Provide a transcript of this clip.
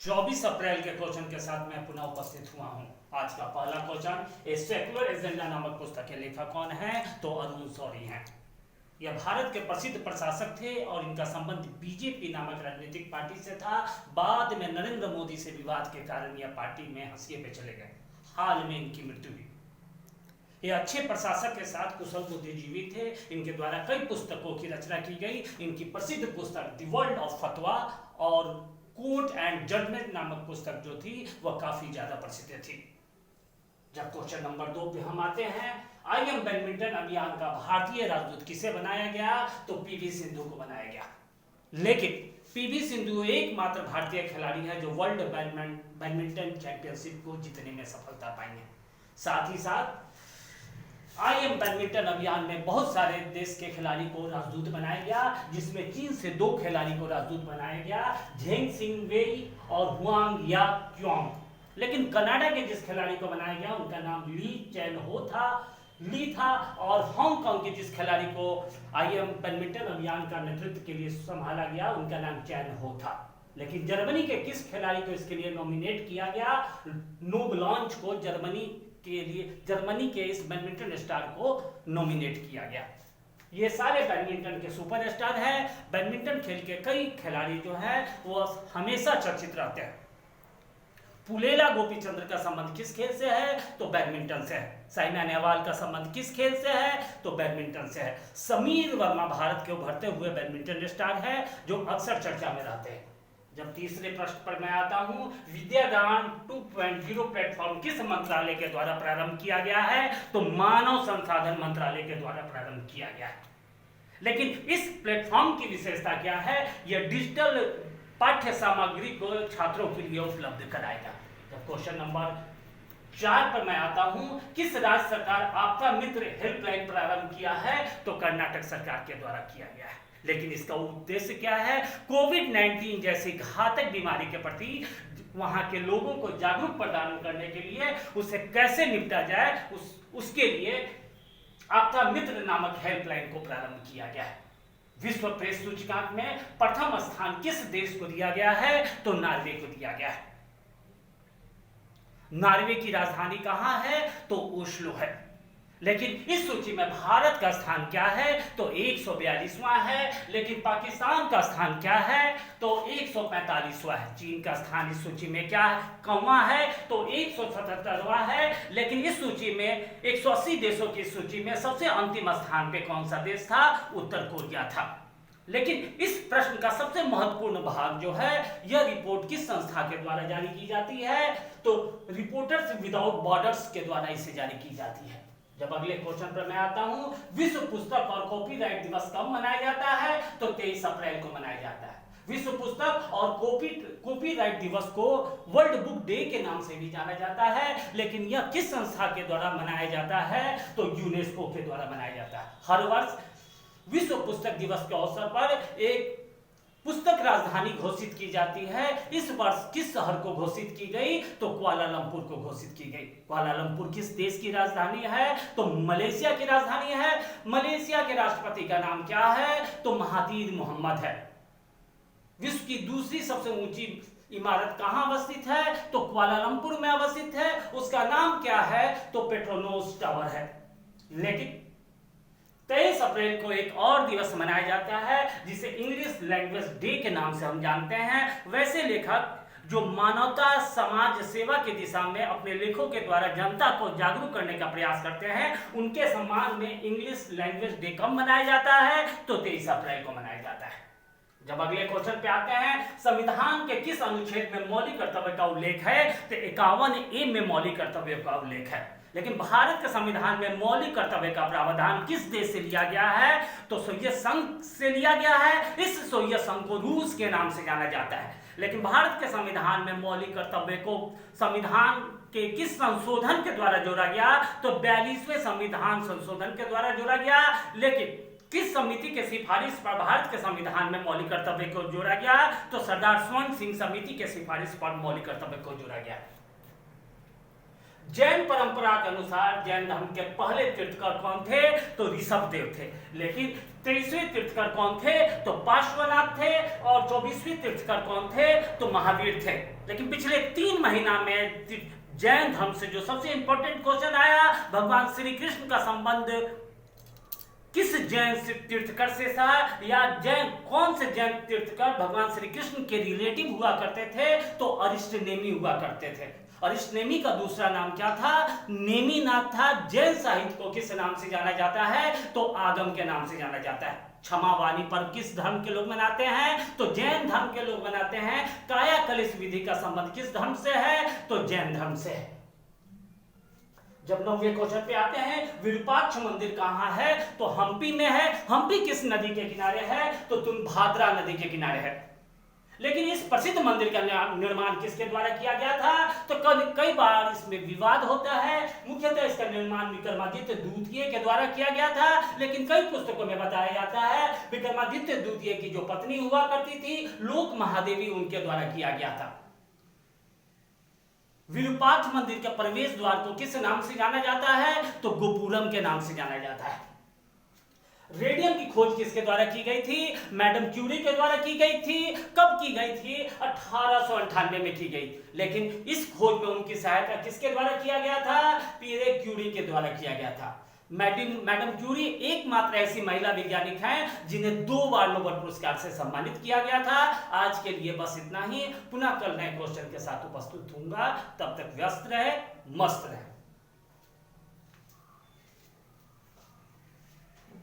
24 अप्रैल के क्वेश्चन के साथ मैं पुनः उपस्थित हुआ हूं। आज का पहला क्वेश्चन, ए सेक्युलर एजेंडा नामक पुस्तक के लेखक कौन है? तो अरुण शौरी हैं। यह भारत के प्रसिद्ध प्रशासक थे और इनका संबंध बीजेपी नामक राजनीतिक पार्टी से था। बाद में नरेंद्र मोदी से विवाद के कारण यह पार्टी में हंसिए पे चले गए। हाल में इनकी मृत्यु हुई। ये अच्छे प्रशासक के साथ कुशल बुद्धिजीवी थे। इनके द्वारा कई पुस्तकों की रचना की गई। इनकी प्रसिद्ध पुस्तक द वर्ल्ड ऑफ फतवा और कोर्ट एंड जजमेंट नामक पुस्तक जो थी वह काफी ज्यादा प्रसिद्ध थी। जब क्वेश्चन नंबर 2 पे हम आते हैं, आईएम बैडमिंटन अभियान का भारतीय राजदूत किसे बनाया गया? तो पीवी सिंधु को बनाया गया। लेकिन पीवी सिंधु एकमात्र भारतीय खिलाड़ी है जो वर्ल्ड बैडमिंटन चैंपियनशिप को जीतने में सफलता पाई है। साथ ही साथ आईएम बैडमिंटन अभियान में बहुत सारे देश के खिलाड़ी को राजदूत बनाया गया, जिसमें चीन से 2 खिलाड़ी को राजदूत बनाया गया, झेंग सिंग वेई और हुआंग या क्योंग। लेकिन कनाडा के जिस खिलाड़ी को बनाया गया उनका नाम ली चैन हो था और हांगकांग के जिस खिलाड़ी को आईएम बैडमिंटन अभियान का नेतृत्व के लिए संभाला गया उनका नाम चैन हो था। लेकिन जर्मनी के किस खिलाड़ी को इसके लिए नॉमिनेट किया गया? नोबलॉन्च को जर्मनी के इस बैडमिंटन स्टार को नॉमिनेट किया गया। ये सारे बैडमिंटन के सुपरस्टार हैं। बैडमिंटन खेल के कई खिलाड़ी जो है वो हमेशा चर्चित रहते हैं। पुलेला गोपीचंद्र का संबंध किस खेल से है? तो बैडमिंटन से है। साइना नेहवाल का संबंध किस खेल से है? तो बैडमिंटन से है। समीर वर्मा भारत के उभरते हुए बैडमिंटन स्टार है जो अक्सर चर्चा में रहते हैं। जब तीसरे प्रश्न पर मैं आता हूं, विद्यादान 2.0 प्लेटफॉर्म किस मंत्रालय के द्वारा प्रारंभ किया गया है? तो मानव संसाधन मंत्रालय के द्वारा प्रारंभ किया गया है। लेकिन इस प्लेटफॉर्म की विशेषता क्या है? यह डिजिटल पाठ्य सामग्री को छात्रों के लिए उपलब्ध कराएगा। जब क्वेश्चन नंबर 4 पर मैं आता हूं, किस राज्य सरकार आपदा मित्र हेल्पलाइन प्रारंभ किया है? तो कर्नाटक सरकार के द्वारा किया गया है। लेकिन इसका उद्देश्य क्या है? कोविड-19 जैसी घातक बीमारी के प्रति वहां के लोगों को जागरूक प्रदान करने के लिए उसे कैसे निपटा जाए उसके लिए आपदा मित्र नामक हेल्पलाइन को प्रारंभ किया गया है। विश्व प्रेस सूचकांक में प्रथम स्थान किस देश को दिया गया है? तो नॉर्वे को दिया गया है। नॉर्वे की राजधानी कहां है? तो ओस्लो है। लेकिन इस सूची में भारत का स्थान क्या है? तो 142वां है। लेकिन पाकिस्तान का स्थान क्या है? तो 145वां है। चीन का स्थान इस सूची में क्या है? कौवां है? तो 177वां है। लेकिन इस सूची में 180 देशों की सूची में सबसे अंतिम स्थान पे कौन सा देश था? उत्तर कोरिया था। लेकिन इस प्रश्न का सबसे महत्वपूर्ण भाग जो है, यह रिपोर्ट किस संस्था के द्वारा जारी की जाती है? तो रिपोर्टर्स विदाउट बॉर्डर्स के द्वारा इसे जारी की जाती है। जब अगले क्वेश्चन पर मैं आता हूं, विश्व पुस्तक और कॉपीराइट दिवस कब मनाया जाता है? तो 23 अप्रैल को मनाया जाता है। विश्व पुस्तक और कॉपीराइट दिवस को वर्ल्ड बुक डे के नाम से भी जाना जाता है। लेकिन यह किस संस्था के द्वारा मनाया जाता है? तो यूनेस्को के द्वारा मनाया जाता है। हर वर्ष विश्व पुस्तक दिवस के अवसर पर एक पुस्तक राजधानी घोषित की जाती है। इस वर्ष किस शहर को घोषित की गई? तो कुआलालंपुर को घोषित की गई। कुआलालंपुर किस देश की राजधानी है? तो मलेशिया की राजधानी है। मलेशिया के राष्ट्रपति का नाम क्या है? तो महातीर मोहम्मद है। विश्व की दूसरी सबसे ऊंची इमारत कहां अवस्थित है? तो कुआलालंपुर में अवस्थित है। उसका नाम क्या है? तो पेट्रोनोस टावर है। लेकिन 23 अप्रैल को एक और दिवस मनाया जाता है जिसे इंग्लिश लैंग्वेज डे के नाम से हम जानते हैं। वैसे लेखक जो मानवता समाज सेवा की दिशा में अपने लेखों के द्वारा जनता को जागरूक करने का प्रयास करते हैं, उनके सम्मान में इंग्लिश लैंग्वेज डे कब मनाया जाता है? तो 23 अप्रैल को मनाया जाता है। जब अगले क्वेश्चन पे आते हैं, संविधान के किस अनुच्छेद में मौलिक कर्तव्य का उल्लेख है? तो 51A में मौलिक कर्तव्य का उल्लेख है। लेकिन भारत के संविधान में मौलिक कर्तव्य का प्रावधान किस देश से लिया गया है? तो सोवियत संघ से लिया गया है। इस सोवियत संघ को रूस के नाम से जाना जाता है। लेकिन भारत के संविधान में मौलिक कर्तव्य को संविधान के किस संशोधन के द्वारा जोड़ा गया? तो 42वें संविधान संशोधन के द्वारा जोड़ा गया। लेकिन किस समिति के सिफारिश पर भारत के संविधान में मौलिक कर्तव्य को जोड़ा गया? तो सरदार स्वर्ण सिंह समिति के सिफारिश पर मौलिक कर्तव्य को जोड़ा गया। जैन परंपरा के अनुसार जैन धर्म के पहले तीर्थकर कौन थे? तो ऋषभदेव थे। लेकिन 23वें तीर्थकर कौन थे? तो पार्श्वनाथ थे। और 24वें तीर्थकर कौन थे? तो महावीर थे। लेकिन पिछले 3 महीना में जैन धर्म से जो सबसे इंपॉर्टेंट क्वेश्चन आया, भगवान श्री कृष्ण का संबंध किस जैन तीर्थकर से था, या जैन कौन से जैन तीर्थकर भगवान श्री कृष्ण के रिलेटिव हुआ करते थे? तो अरिष्टनेमी हुआ करते थे। अरिष्टनेमी का दूसरा नाम क्या था? नेमिनाथ था। जैन साहित्य को किस नाम से जाना जाता है? तो आगम के नाम से जाना जाता है। क्षमावाणी पर्व किस धर्म के लोग मनाते हैं? तो जैन धर्म के लोग मनाते हैं। काया कलश विधि का संबंध किस धर्म से है? तो जैन धर्म से है। जब 9वें क्वेश्चन पे आते हैं, विरूपाक्ष मंदिर कहाँ है? तो हम्पी में है। हम्पी किस नदी के किनारे है? तो तुंगभद्रा नदी के किनारे है। लेकिन इस प्रसिद्ध मंदिर का निर्माण किसके द्वारा किया गया था? तो कई बार इसमें विवाद होता है। मुख्यतः इसका निर्माण विक्रमादित्य द्वितीय के द्वारा किया गया था, लेकिन कई पुस्तकों में बताया जाता है विक्रमादित्य द्वितीय की जो पत्नी हुआ करती थी लोक महादेवी, उनके द्वारा किया गया था। विरूपाक्ष मंदिर के प्रवेश द्वार को किस नाम से जाना जाता है? तो गोपुरम के नाम से जाना जाता है। रेडियम की खोज किसके द्वारा की गई थी? मैडम क्यूरी के द्वारा की गई थी। कब की गई थी? 1898 में की गई। लेकिन इस खोज में उनकी सहायता किसके द्वारा किया गया था? पीरे क्यूरी के द्वारा किया गया था। मैडम क्यूरी एकमात्र ऐसी महिला वैज्ञानिक हैं जिन्हें 2 बार नोबेल पुरस्कार से सम्मानित किया गया था। आज के लिए बस इतना ही। पुनः कल नए क्वेश्चन के साथ उपस्थित होऊंगा। तब तक व्यस्त रहे, मस्त रहे।